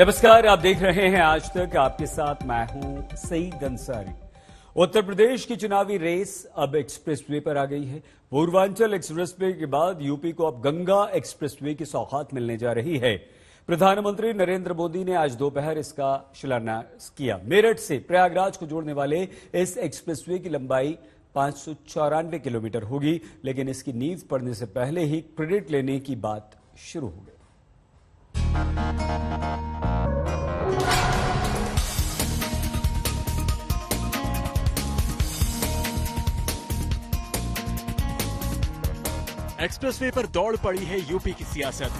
नमस्कार, आप देख रहे हैं आज तक। आपके साथ मैं हूं सईद अंसारी। उत्तर प्रदेश की चुनावी रेस अब एक्सप्रेसवे पर आ गई है। पूर्वांचल एक्सप्रेसवे के बाद यूपी को अब गंगा एक्सप्रेसवे की सौगात मिलने जा रही है। प्रधानमंत्री नरेंद्र मोदी ने आज दोपहर इसका शिलान्यास किया। मेरठ से प्रयागराज को जोड़ने वाले इस एक्सप्रेसवे की लंबाई 594 किलोमीटर होगी, लेकिन इसकी नींव पड़ने से पहले ही क्रेडिट लेने की बात शुरू हो गई। एक्सप्रेसवे पर दौड़ पड़ी है यूपी की सियासत।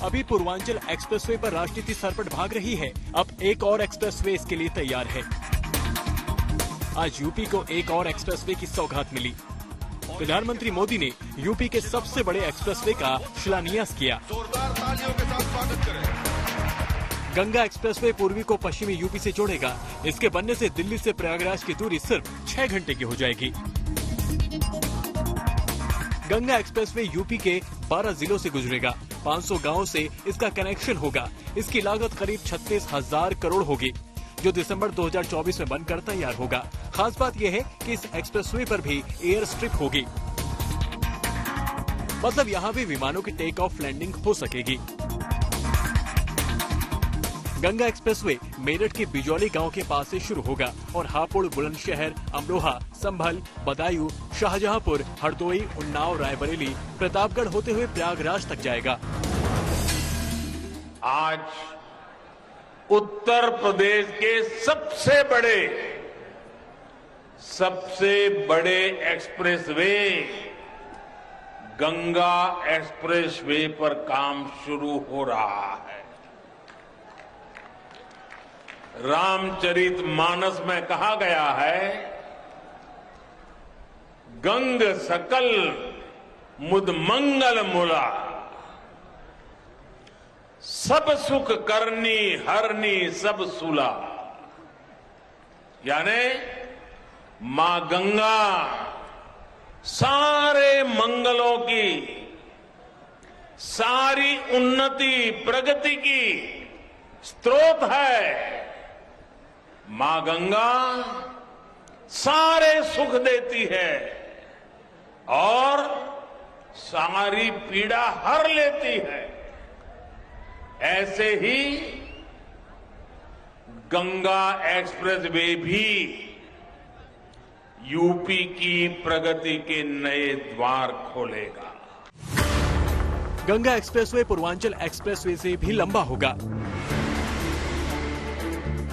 अभी पूर्वांचल एक्सप्रेसवे पर राजनीति सरपट भाग रही है। अब एक और एक्सप्रेसवे इसके लिए तैयार है। आज यूपी को एक और एक्सप्रेसवे की सौगात मिली। प्रधानमंत्री मोदी ने यूपी के सबसे बड़े एक्सप्रेसवे का शिलान्यास किया। जोरदार तालियों के साथ स्वागत करें। गंगा एक्सप्रेसवे पूर्वी को पश्चिमी यूपी से जोड़ेगा। इसके बनने से दिल्ली से प्रयागराज की दूरी सिर्फ 6 घंटे की हो जाएगी। गंगा एक्सप्रेसवे यूपी के 12 जिलों से गुजरेगा। 500 गांवों से इसका कनेक्शन होगा। इसकी लागत करीब 36,000 करोड़ होगी, जो दिसंबर 2024 में बनकर तैयार होगा। खास बात यह है कि इस एक्सप्रेसवे पर भी एयर स्ट्रिप होगी, मतलब यहाँ भी विमानों की टेक ऑफ लैंडिंग हो सकेगी। गंगा एक्सप्रेसवे मेरठ के बिजौली गांव के पास से शुरू होगा और हापुड़, बुलंदशहर, अमरोहा, संभल, बदायूं, शाहजहांपुर, हरदोई, उन्नाव, रायबरेली, प्रतापगढ़ होते हुए प्रयागराज तक जाएगा। आज उत्तर प्रदेश के सबसे बड़े एक्सप्रेसवे गंगा एक्सप्रेसवे पर काम शुरू हो रहा है। रामचरितमानस में कहा गया है, गंग सकल मुद मंगल मूला, सब सुख करनी हरनी सब सूला। यानी मां गंगा सारे मंगलों की, सारी उन्नति प्रगति की स्रोत है। मां गंगा सारे सुख देती है और सारी पीड़ा हर लेती है। ऐसे ही गंगा एक्सप्रेसवे भी यूपी की प्रगति के नए द्वार खोलेगा। गंगा एक्सप्रेसवे पूर्वांचल एक्सप्रेसवे से भी लंबा होगा।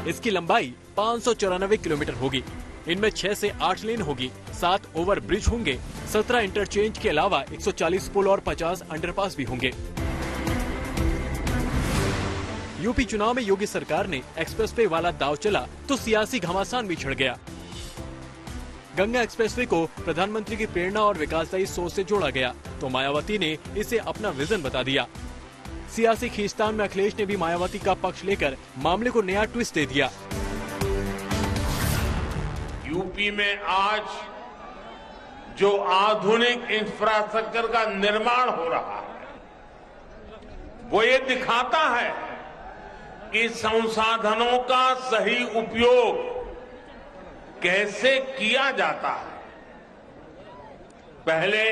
इसकी लंबाई 594 किलोमीटर होगी। इनमें 6 से 8 लेन होगी, 7 ओवर ब्रिज होंगे, 17 इंटरचेंज के अलावा 140 पुल और 50 अंडरपास भी होंगे। यूपी चुनाव में योगी सरकार ने एक्सप्रेसवे वाला दांव चला तो सियासी घमासान भी छिड़ गया। गंगा एक्सप्रेसवे को प्रधानमंत्री की प्रेरणा और विकासदायी सोच से जोड़ा गया तो मायावती ने इसे अपना विजन बता दिया। सियासी खींचतान में अखिलेश ने भी मायावती का पक्ष लेकर मामले को नया ट्विस्ट दे दिया। यूपी में आज जो आधुनिक इंफ्रास्ट्रक्चर का निर्माण हो रहा है, वो ये दिखाता है कि संसाधनों का सही उपयोग कैसे किया जाता है। पहले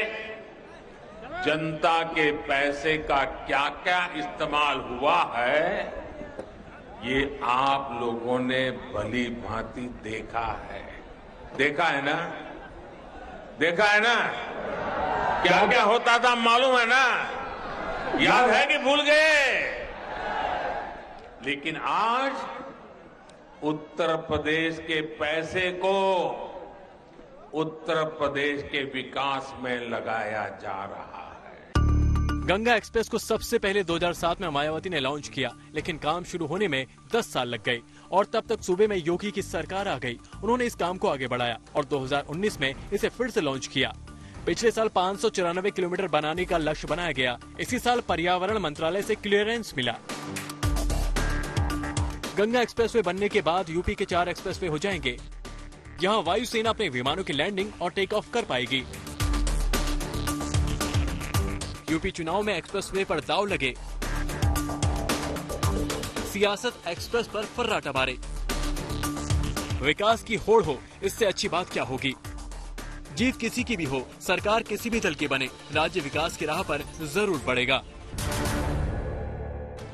जनता के पैसे का क्या क्या इस्तेमाल हुआ है, ये आप लोगों ने भली भांति देखा है। देखा है ना? क्या क्या होता था मालूम है ना? याद है कि भूल गए? लेकिन आज उत्तर प्रदेश के पैसे को उत्तर प्रदेश के विकास में लगाया जा रहा है। गंगा एक्सप्रेस को सबसे पहले 2007 में मायावती ने लॉन्च किया, लेकिन काम शुरू होने में 10 साल लग गए और तब तक सूबे में योगी की सरकार आ गई। उन्होंने इस काम को आगे बढ़ाया और 2019 में इसे फिर से लॉन्च किया। पिछले साल 594 किलोमीटर बनाने का लक्ष्य बनाया गया। इसी साल पर्यावरण मंत्रालय से क्लियरेंस मिला। गंगा एक्सप्रेसवे बनने के बाद यूपी के 4 एक्सप्रेसवे हो जाएंगे। यहाँ वायुसेना अपने विमानों की लैंडिंग और टेक ऑफ कर पाएगी। यूपी चुनाव में एक्सप्रेसवे पर दांव लगे। सियासत एक्सप्रेस पर फर्राटा मारे। विकास की होड़ हो, इससे अच्छी बात क्या होगी। जीत किसी की भी हो, सरकार किसी भी दल की बने, राज्य विकास की राह पर जरूर बढ़ेगा।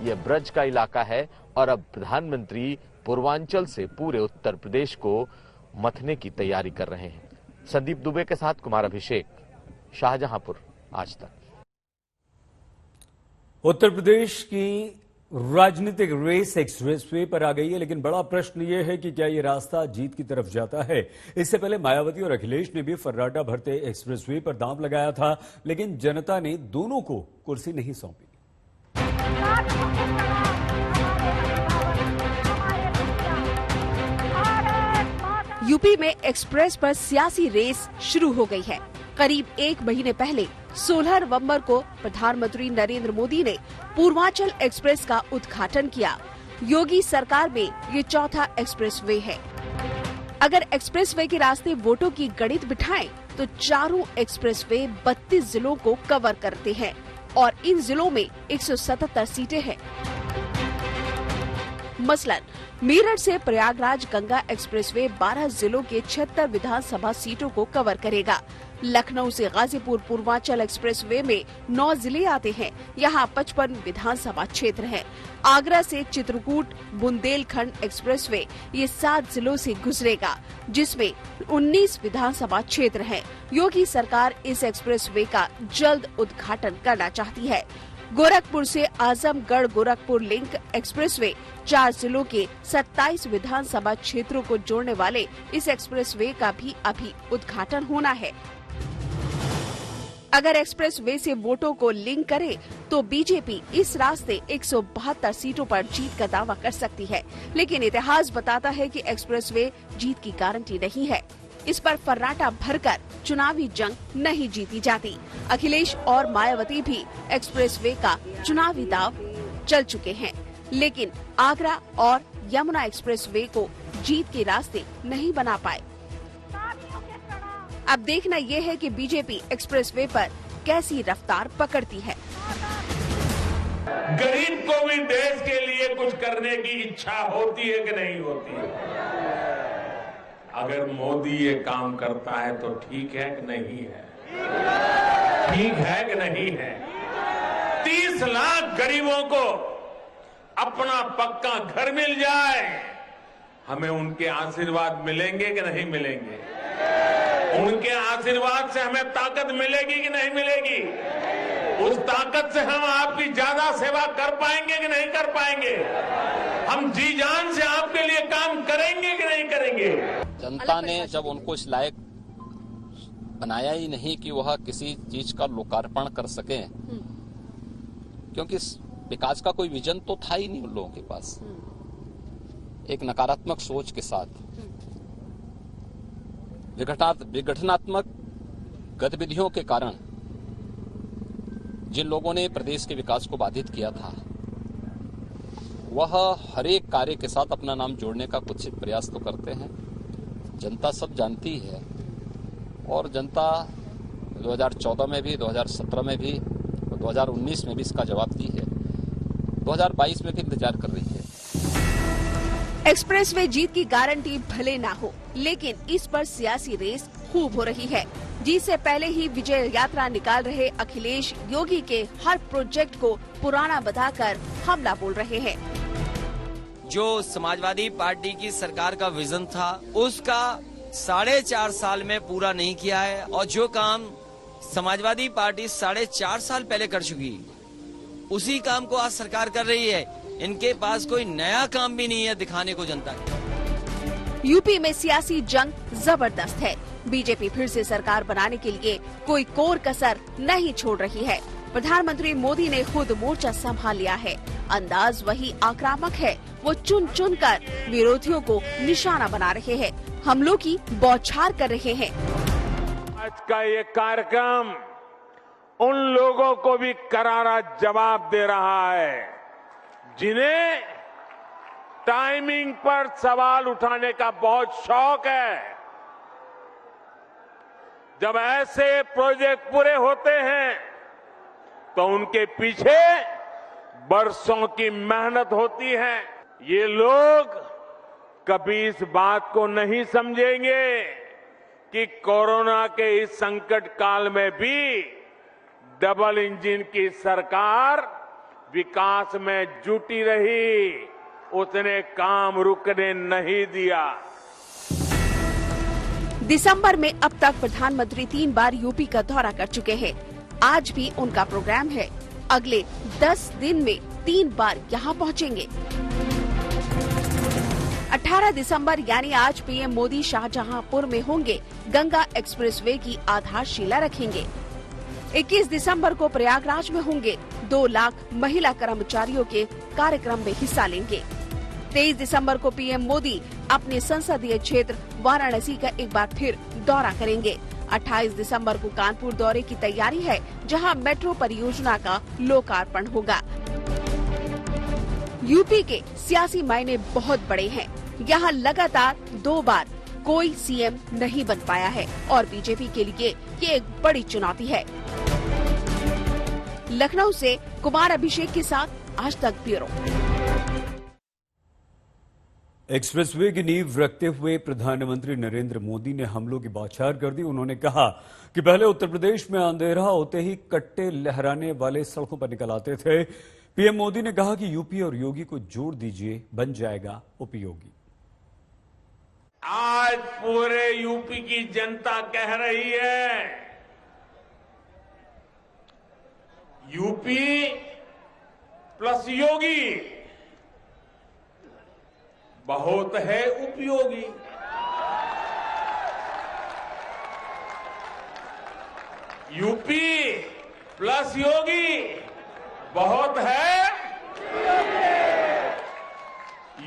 यह ब्रज का इलाका है और अब प्रधानमंत्री पूर्वांचल से पूरे उत्तर प्रदेश को मथने की तैयारी कर रहे हैं। संदीप दुबे के साथ कुमार अभिषेक, शाहजहांपुर, आज तक। उत्तर प्रदेश की राजनीतिक रेस एक्सप्रेसवे पर आ गई है, लेकिन बड़ा प्रश्न यह है कि क्या यह रास्ता जीत की तरफ जाता है। इससे पहले मायावती और अखिलेश ने भी फर्राटा भरते एक्सप्रेसवे पर दांव लगाया था, लेकिन जनता ने दोनों को कुर्सी नहीं सौंपी। यूपी में एक्सप्रेस पर सियासी रेस शुरू हो गई है। करीब एक महीने पहले 16 नवंबर को प्रधानमंत्री नरेंद्र मोदी ने पूर्वांचल एक्सप्रेस का उद्घाटन किया। योगी सरकार में ये चौथा एक्सप्रेसवे है। अगर एक्सप्रेसवे के रास्ते वोटों की गणित बिठाएं, तो चारों एक्सप्रेसवे 32 जिलों को कवर करते हैं और इन जिलों में 177 सीटें हैं। मसलन मेरठ से प्रयागराज गंगा एक्सप्रेसवे 12 जिलों के 76 विधानसभा सीटों को कवर करेगा। लखनऊ से गाजीपुर पूर्वांचल एक्सप्रेसवे में 9 जिले आते हैं। यहाँ 55 विधानसभा क्षेत्र हैं। आगरा से चित्रकूट बुंदेलखंड एक्सप्रेसवे ये 7 जिलों से गुजरेगा, जिसमें 19 विधानसभा क्षेत्र हैं। योगी सरकार इस एक्सप्रेसवे का जल्द उद्घाटन करना चाहती है। गोरखपुर से आजमगढ़ गोरखपुर लिंक एक्सप्रेसवे 4 जिलों के 27 विधानसभा क्षेत्रों को जोड़ने वाले इस एक्सप्रेसवे का भी अभी उद्घाटन होना है। अगर एक्सप्रेसवे से वोटों को लिंक करे तो बीजेपी इस रास्ते 172 सीटों पर जीत का दावा कर सकती है, लेकिन इतिहास बताता है कि एक्सप्रेसवे जीत की गारंटी नहीं है। इस पर फर्राटा भरकर चुनावी जंग नहीं जीती जाती। अखिलेश और मायावती भी एक्सप्रेसवे का चुनावी दाव चल चुके हैं, लेकिन आगरा और यमुना एक्सप्रेसवे को जीत के रास्ते नहीं बना पाए। अब देखना यह है कि बीजेपी एक्सप्रेसवे पर कैसी रफ्तार पकड़ती है। गरीब को भी देश के लिए कुछ करने की इच्छा होती है कि नहीं होती है? अगर मोदी ये काम करता है तो ठीक है कि नहीं है? ठीक है कि नहीं है? 30 लाख गरीबों को अपना पक्का घर मिल जाए, हमें उनके आशीर्वाद मिलेंगे कि नहीं मिलेंगे? उनके आशीर्वाद से हमें ताकत मिलेगी कि नहीं मिलेगी? उस ताकत से हम आपकी ज्यादा सेवा कर पाएंगे कि नहीं कर पाएंगे? हम जी जान से आपके लिए काम करेंगे कि नहीं करेंगे? जनता ने जब उनको इस लायक बनाया ही नहीं कि वह किसी चीज का लोकार्पण कर सके, क्योंकि विकास का कोई विजन तो था ही नहीं उन लोगों के पास। एक नकारात्मक सोच के साथ विघटनात्मक गतिविधियों के कारण जिन लोगों ने प्रदेश के विकास को बाधित किया था, वह हर एक कार्य के साथ अपना नाम जोड़ने का कुत्सित प्रयास तो करते हैं। जनता सब जानती है और जनता 2014 में भी, 2017 में भी, 2019 में भी इसका जवाब दी है। 2022 में भी इंतजार कर रही है। एक्सप्रेसवे जीत की गारंटी भले ना हो, लेकिन इस पर सियासी रेस खूब हो रही है। जीत से पहले ही विजय यात्रा निकाल रहे अखिलेश योगी के हर प्रोजेक्ट को पुराना बताकर हमला बोल रहे हैं। जो समाजवादी पार्टी की सरकार का विजन था, उसका 4.5 साल में पूरा नहीं किया है, और जो काम समाजवादी पार्टी 4.5 साल पहले कर चुकी, उसी काम को आज सरकार कर रही है। इनके पास कोई नया काम भी नहीं है दिखाने को जनता को। यूपी में सियासी जंग जबरदस्त है। बीजेपी फिर से सरकार बनाने के लिए कोई कोर कसर नहीं छोड़ रही है। प्रधानमंत्री मोदी ने खुद मोर्चा संभाल लिया है। अंदाज वही आक्रामक है। वो चुन चुन कर विरोधियों को निशाना बना रहे हैं, हमलों की बौछार कर रहे हैं। आज का ये कार्यक्रम उन लोगों को भी करारा जवाब दे रहा है जिन्हें टाइमिंग पर सवाल उठाने का बहुत शौक है। जब ऐसे प्रोजेक्ट पूरे होते हैं तो उनके पीछे बरसों की मेहनत होती है। ये लोग कभी इस बात को नहीं समझेंगे कि कोरोना के इस संकट काल में भी डबल इंजन की सरकार विकास में जुटी रही, उसने काम रुकने नहीं दिया। दिसंबर में अब तक प्रधानमंत्री 3 बार यूपी का दौरा कर चुके हैं। आज भी उनका प्रोग्राम है। अगले 10 दिन में 3 बार यहाँ पहुँचेंगे। 18 दिसंबर यानी आज पीएम मोदी शाहजहांपुर में होंगे, गंगा एक्सप्रेसवे की आधारशिला रखेंगे। 21 दिसंबर को प्रयागराज में होंगे, 2 लाख महिला कर्मचारियों के कार्यक्रम में हिस्सा लेंगे। 23 दिसंबर को पीएम मोदी अपने संसदीय क्षेत्र वाराणसी का एक बार फिर दौरा करेंगे। 28 दिसंबर को कानपुर दौरे की तैयारी है, जहां मेट्रो परियोजना का लोकार्पण होगा। यूपी के सियासी मायने बहुत बड़े हैं। यहाँ लगातार 2 बार कोई सीएम नहीं बन पाया है और बीजेपी के लिए ये एक बड़ी चुनौती है। लखनऊ से कुमार अभिषेक के साथ आज तक ब्यूरो। एक्सप्रेसवे की नींव रखते हुए प्रधानमंत्री नरेंद्र मोदी ने हमलों की बौछार कर दी। उन्होंने कहा कि पहले उत्तर प्रदेश में अंधेरा होते ही कट्टे लहराने वाले सड़कों पर निकल आते थे। पीएम मोदी ने कहा कि यूपी और योगी को जोड़ दीजिए, बन जाएगा उपयोगी। आज पूरे यूपी की जनता कह रही है, यूपी प्लस योगी बहुत है उपयोगी। यूपी प्लस योगी बहुत है,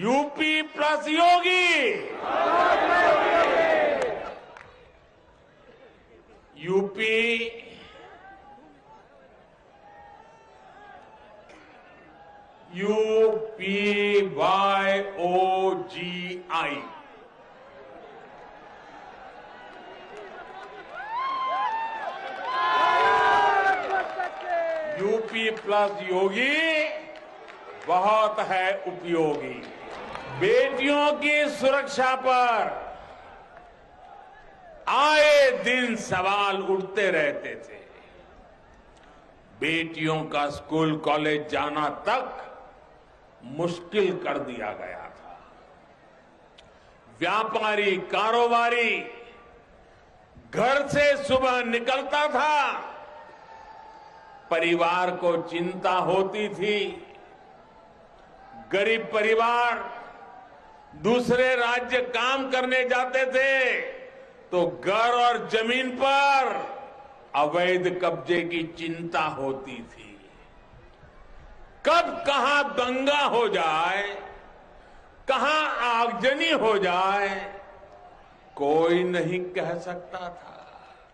यूपी प्लस योगी, यूपी UPYOGI। यूपी प्लस योगी बहुत है उपयोगी। बेटियों की सुरक्षा पर आए दिन सवाल उठते रहते थे। बेटियों का स्कूल कॉलेज जाना तक मुश्किल कर दिया गया था। व्यापारी कारोबारी घर से सुबह निकलता था, परिवार को चिंता होती थी। गरीब परिवार दूसरे राज्य काम करने जाते थे तो घर और जमीन पर अवैध कब्जे की चिंता होती थी। कब कहां दंगा हो जाए, कहां आगजनी हो जाए, कोई नहीं कह सकता था।